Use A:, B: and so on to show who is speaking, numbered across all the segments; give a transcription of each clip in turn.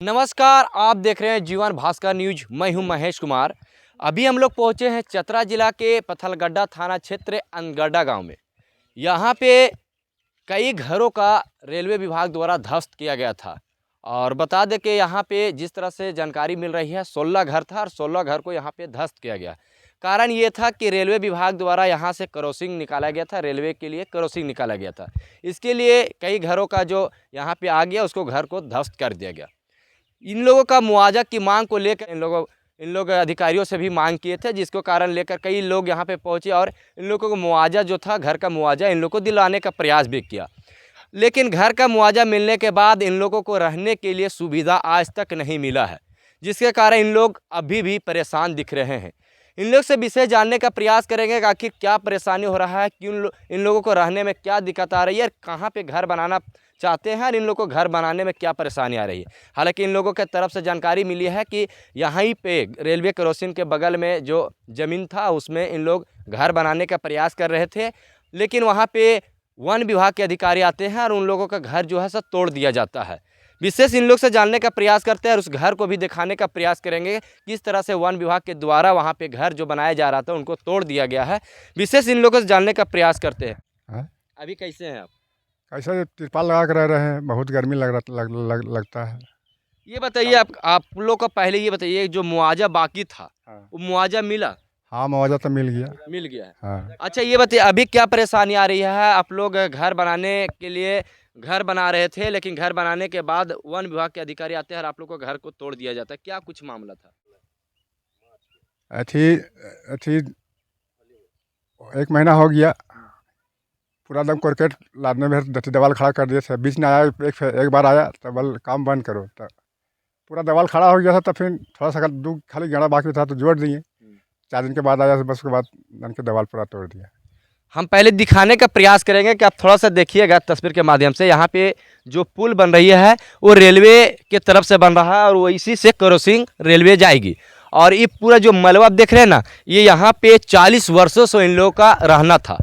A: नमस्कार, आप देख रहे हैं जीवन भास्कर न्यूज। मैं हूं महेश कुमार। अभी हम लोग पहुंचे हैं चतरा जिला के पथलगड्डा थाना क्षेत्र अनगड्डा गांव में। यहां पे कई घरों का रेलवे विभाग द्वारा ध्वस्त किया गया था। और बता दें कि यहां पे जिस तरह से जानकारी मिल रही है 16 घर था और 16 घर को यहां पे ध्वस्त किया गया। कारण ये था कि रेलवे विभाग द्वारा यहां से क्रॉसिंग निकाला गया था, रेलवे के लिए क्रॉसिंग निकाला गया था। इसके लिए कई घरों का जो यहाँ पे आ गया उसको घर को ध्वस्त कर दिया गया। इन लोगों का मुआवजा की मांग को लेकर इन लोग अधिकारियों से भी मांग किए थे, जिसको कारण लेकर कई लोग यहाँ पे पहुँचे और इन लोगों को मुआवजा जो था, घर का मुआवजा इन लोगों को दिलाने का प्रयास भी किया। लेकिन घर का मुआवजा मिलने के बाद इन लोगों को रहने के लिए सुविधा आज तक नहीं मिला है, जिसके कारण इन लोग अभी भी परेशान दिख रहे हैं। इन लोग से विषय जानने का प्रयास करेंगे कि आखिर क्या परेशानी हो रहा है, क्यों इन लोगों को रहने में क्या दिक्कत आ रही है, कहाँ पे घर बनाना चाहते हैं और इन लोगों को घर बनाने में क्या परेशानी आ रही है। हालांकि इन लोगों के तरफ से जानकारी मिली है कि यहीं पे रेलवे क्रॉसिंग के बगल में जो ज़मीन था उसमें इन लोग घर बनाने का प्रयास कर रहे थे, लेकिन वहाँ पे वन विभाग के अधिकारी आते हैं और उन लोगों का घर जो है सब तोड़ दिया जाता है। विशेष इन लोग से जानने का प्रयास करते हैं और उस घर को भी दिखाने का प्रयास करेंगे किस तरह से वन विभाग के द्वारा वहाँ पे घर जो बनाया जा रहा था उनको तोड़ दिया गया है। विशेष इन लोगों से जानने का प्रयास करते हैं। अभी कैसे हैं आप?
B: ऐसा तिरपाल लगा कर रह रहे हैं, बहुत गर्मी लगता है।
A: ये बताइए, आप लोग का पहले ये बताइए, जो मुआवजा बाकी था वो मुआवजा मिला?
B: हाँ, मुआवजा तो मिल
A: गया है।
B: हाँ।
A: अच्छा, ये बताइए अभी क्या परेशानी आ रही है? आप लोग घर बनाने के लिए घर बना रहे थे, लेकिन घर बनाने के बाद वन विभाग के अधिकारी आते हैं और आप लोग को घर को तोड़ दिया जाता है। क्या कुछ मामला था?
B: अथी 1 महीना हो गया, पूरा दम करकेट लादने में दीवार खड़ा कर दिए थे। बीच में आया एक बार आया तो बल काम बंद करो, तो पूरा दीवार खड़ा हो गया था। तो फिर थोड़ा सा खाली गेड़ा बाकी था तो जोड़ दिए। 4 दिन के बाद आया, बस उसके बाद के दीवार पूरा तोड़ दिया।
A: हम पहले दिखाने का प्रयास करेंगे कि आप थोड़ा सा देखिएगा तस्वीर के माध्यम से। यहाँ पे जो पुल बन रही है वो रेलवे के तरफ से बन रहा है और वो इसी से क्रॉसिंग रेलवे जाएगी। और ये पूरा जो मलबा आप देख रहे हैं ना, ये यहाँ पे 40 वर्षों से इन लोगों का रहना था।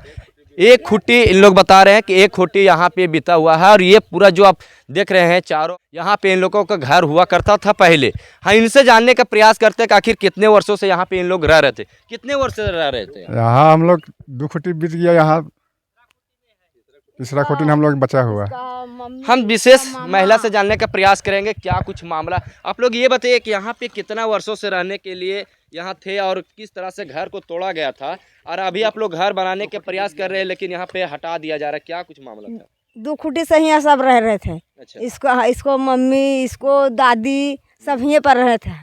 A: एक खुट्टी इन लोग बता रहे हैं कि एक खुट्टी यहाँ पे बिता हुआ है और ये पूरा जो आप देख रहे हैं चारों, यहाँ पे इन लोगों का घर हुआ करता था पहले। हाँ, इनसे जानने का प्रयास करते हैं कि आखिर कितने वर्षों से यहाँ पे इन लोग रह रहे थे, कितने वर्ष से रह रहे थे
B: यहाँ। हम लोग 2 खुट्टी बीत गया, यहाँ तीसरा खुट्टी हम लोग बचा हुआ।
A: हम विशेष महिला से जानने का प्रयास करेंगे क्या कुछ मामला। आप लोग ये बताइए कि यहाँ पे कितना वर्षों से रहने के लिए यहाँ थे और किस तरह से घर को तोड़ा गया था, और अभी आप लोग घर बनाने के प्रयास कर रहे हैं लेकिन यहाँ पे हटा दिया जा रहा है। क्या कुछ मामला था?
C: 2 खुट्टी से यहाँ सब रह रहे थे।
A: अच्छा।
C: इसको मम्मी, इसको दादी सब यहीं पर रहे थे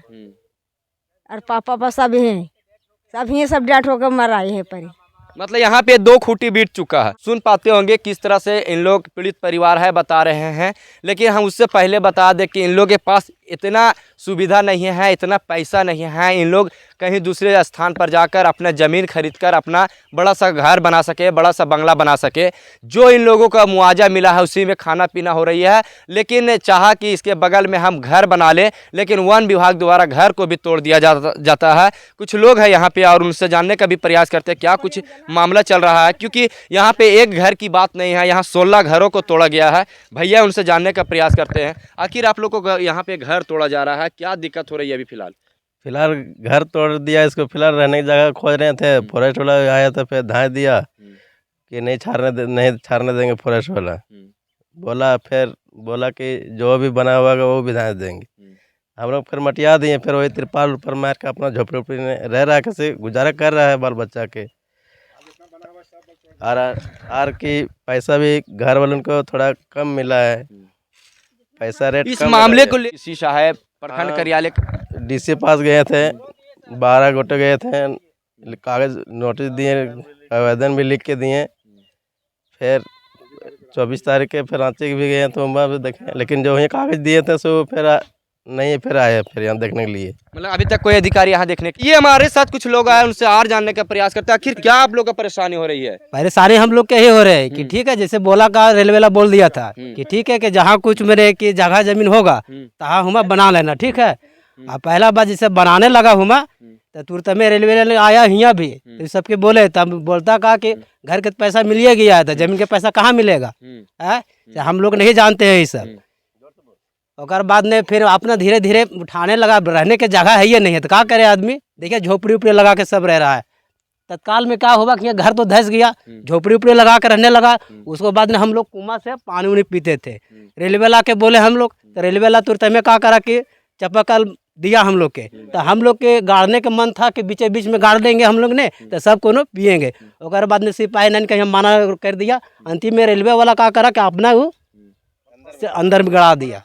C: और पापा सब यहीं सब डेथ होकर मरा यहीं पर।
A: मतलब यहाँ पे 2 खूंटी बीत चुका है। सुन पाते होंगे किस तरह से इन लोग पीड़ित परिवार है बता रहे हैं, लेकिन हम उससे पहले बता दें कि इन लोगों के पास इतना सुविधा नहीं है, इतना पैसा नहीं है। इन लोग कहीं दूसरे स्थान पर जाकर अपना ज़मीन खरीदकर अपना बड़ा सा घर बना सके, बड़ा सा बंगला बना सके। जो इन लोगों का मुआवजा मिला है उसी में खाना पीना हो रही है, लेकिन चाहा कि इसके बगल में हम घर बना लें, लेकिन वन विभाग द्वारा घर को भी तोड़ दिया जाता है। कुछ लोग हैं यहाँ पे और उनसे जानने का भी प्रयास करते हैं क्या कुछ मामला चल रहा है, क्योंकि यहाँ पे एक घर की बात नहीं है, यहाँ 16 घरों को तोड़ा गया है। भैया उनसे जानने का प्रयास करते हैं, आखिर आप लोग को यहाँ पे घर तोड़ा जा रहा है, क्या दिक्कत हो रही है अभी फिलहाल?
D: फिलहाल घर तोड़ दिया, इसको फिलहाल रहने की जगह खोज रहे थे। फॉरेस्ट वाला आया तो फिर धाए दिया कि नहीं छाड़ने देंगे। फॉरेस्ट वाला बोला कि जो भी बना हुआ वो भी धाए देंगे। हम लोग फिर मटिया दिए, फिर वही तिरपाल ऊपर मार के अपना झोपड़ी उपड़ी में रह रहा है, कैसे गुजारा कर रहा है बाल बच्चा के। और की पैसा भी घर वालों को थोड़ा कम मिला है, पैसा रेट
A: इस मामले को डीसी साहब प्रखंड कार्यालय
D: डीसी पास गए थे, 12 गोटे गए थे, कागज नोटिस दिए, आवेदन भी लिख के दिए। फिर 24 तारीख के फिर रांची भी गए तो वहाँ भी देखे, लेकिन जो ये कागज दिए थे सो फिर नहीं, फिर आए फिर यहाँ देखने के लिए।
A: मतलब अभी तक कोई अधिकारी यहाँ देखने ये हमारे साथ कुछ लोग आए, उनसे और जानने का प्रयास करते हैं आखिर क्या आप लोग का परेशानी हो रही है।
E: परेशानी हम लोग के ही हो रहे हैं कि ठीक है, जैसे बोला का रेलवे वाला बोल दिया था कि ठीक है कि जहाँ कुछ मेरे की जगह जमीन होगा तहाँ हुआ बना लेना, ठीक है। अब पहला बार जैसे बनाने लगा हुआ तो तुरंत में रेलवे वाले आया यहाँ भी, तो सबके बोले तब बोलता कहा कि घर के पैसा मिलिए गया है तो जमीन के पैसा कहाँ मिलेगा है, हम लोग नहीं जानते हैं ये सब। और बाद में फिर अपना धीरे धीरे उठाने लगा। रहने के जगह है ये नहीं है तो क्या करे आदमी। देखिए झोपड़ी उपड़ी लगा के सब रह रहा है। तत्काल में क्या हुआ कि ये घर तो धंस गया, झोपड़ी उपड़ी लगा कर रहने लगा। उसको बाद में हम लोग कुआं से पानी उनी पीते थे। रेलवे ला के बोले हम लोग, तो रेलवे ला तुरंत में क्या करा कि चापाकल दिया हम लोग के। तो हम लोग के गाड़ने का मन था कि बीचे बीच में गाड़ देंगे हम लोग ने, तो सब कोनो पियेंगे। और बाद में सिपाही ने कहीं मना कर दिया। अंतिम में रेलवे वाला क्या करा कि अपना वो से अंदर में गड़ा दिया,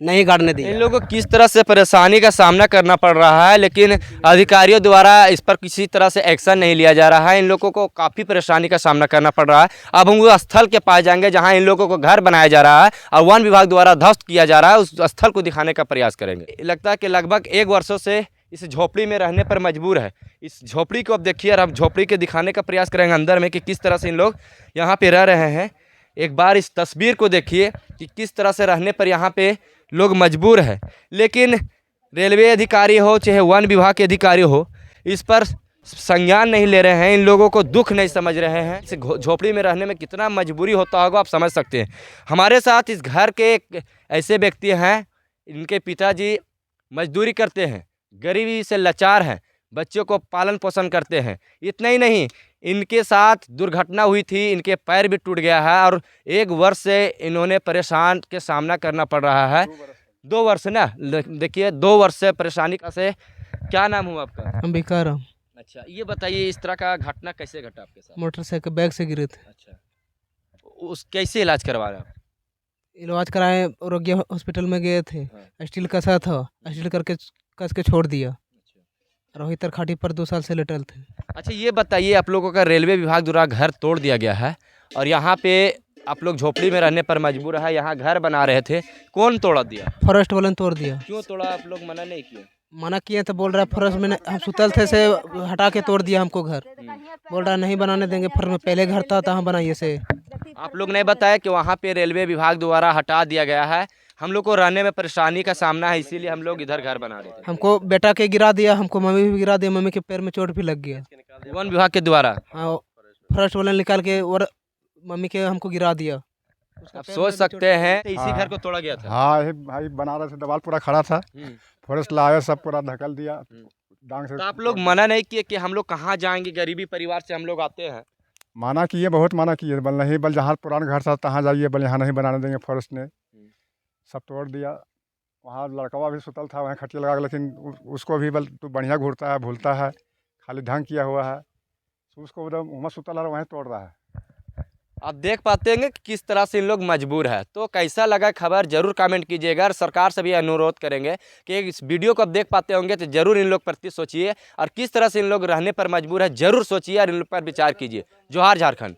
E: नहीं गाड़ने दिया।
A: इन लोगों को किस तरह से परेशानी का सामना करना पड़ रहा है, लेकिन अधिकारियों द्वारा इस पर किसी तरह से एक्शन नहीं लिया जा रहा है। इन लोगों को काफ़ी परेशानी का सामना करना पड़ रहा है। अब हम उस स्थल के पास जाएंगे जहां इन लोगों को घर बनाया जा रहा है और वन विभाग द्वारा ध्वस्त किया जा रहा है। उस स्थल को दिखाने का प्रयास करेंगे। लगता है कि लगभग 1 वर्षों से इस झोपड़ी में रहने पर मजबूर है। इस झोपड़ी को अब देखिए और हम झोपड़ी के दिखाने का प्रयास करेंगे अंदर में कि किस तरह से इन लोग यहाँ पे रह रहे हैं। एक बार इस तस्वीर को देखिए कि किस तरह से रहने पर यहाँ पे लोग मजबूर है। लेकिन रेलवे अधिकारी हो चाहे वन विभाग के अधिकारी हो, इस पर संज्ञान नहीं ले रहे हैं। इन लोगों को दुख नहीं समझ रहे हैं। इस झोपड़ी में रहने में कितना मजबूरी होता होगा आप समझ सकते हैं। हमारे साथ इस घर के एक ऐसे व्यक्ति हैं, इनके पिताजी मजदूरी करते हैं, गरीबी से लाचार हैं, बच्चों को पालन पोषण करते हैं। इतना ही नहीं, इनके साथ दुर्घटना हुई थी, इनके पैर भी टूट गया है और 1 वर्ष से इन्होंने परेशान के सामना करना पड़ रहा है। 2 वर्ष ना, देखिए 2 वर्ष से परेशानी का से। क्या नाम हुआ आपका?
F: अंबिका राम।
A: अच्छा, ये बताइए इस तरह का घटना कैसे घटा आपके साथ?
F: मोटरसाइकिल बैग से गिरे थे।
A: अच्छा, उस कैसे इलाज करवा रहे हैं?
F: इलाज कराए आरोग्य हॉस्पिटल में गए थे। स्टील कसा था, स्टील करके कस के छोड़ दिया। रोहितर खाटी पर 2 साल से लेटल थे।
A: अच्छा, ये बताइए आप लोगों का रेलवे विभाग द्वारा घर तोड़ दिया गया है और यहाँ पे आप लोग झोपड़ी में रहने पर मजबूर है। यहाँ घर बना रहे थे, कौन तोड़ा दिया?
F: फॉरेस्ट वाले ने तोड़ दिया।
A: क्यों तोड़ा? आप लोग मना नहीं किए?
F: मना किए तो बोल रहा है फॉरेस्ट में हम सुतल थे से हटा के तोड़ दिया हमको घर। बोल रहा है नहीं बनाने देंगे, फॉरेस्ट में पहले घर था तहाँ बनाइए से।
A: आप लोग ने बताया कि वहाँ पे रेलवे विभाग द्वारा हटा दिया गया है, हम लोग को रहने में परेशानी का सामना है, इसीलिए हम लोग इधर घर बना रहे थे।
F: हमको बेटा के गिरा दिया, हमको मम्मी भी गिरा दिया, मम्मी के पैर में चोट भी लग गया।
A: वन विभाग के द्वारा?
F: हाँ, फॉरेस्ट वाले ने निकाल के और मम्मी के हमको गिरा दिया।
A: आप सोच सकते हैं इसी घर को तोड़ा गया था।
B: हाँ, ये भाई बना रहे थे, दीवार पूरा खड़ा था, फॉरेस्ट लाया, सब पूरा धकल दिया डांग से।
A: तो आप लोग मना नहीं किए कि हम लोग कहाँ जाएंगे, गरीबी परिवार से हम लोग आते हैं?
B: माना किए, बहुत माना किए, बल नहीं, बल जहाँ पुराना घर था तहाँ जाइए, बल यहाँ नहीं बनाने देंगे। फॉरेस्ट ने सब तोड़ दिया। वहाँ लड़कवा भी सुतल था, वहाँ खटिया लगा के, लेकिन उसको भी बल तू बढ़िया घूरता है, भूलता है, खाली ढंग किया हुआ है, उसको एकदम वहाँ सुतल है, वहीं तोड़ रहा है।
A: आप देख पाते हैं कि किस तरह से इन लोग मजबूर है। तो कैसा लगा खबर जरूर कमेंट कीजिएगा। और सरकार से भी अनुरोध करेंगे कि इस वीडियो को आप देख पाते होंगे तो जरूर इन लोग प्रति सोचिए और किस तरह से इन लोग रहने पर मजबूर है जरूर सोचिए और इन लोग पर विचार कीजिए। जोहार झारखंड।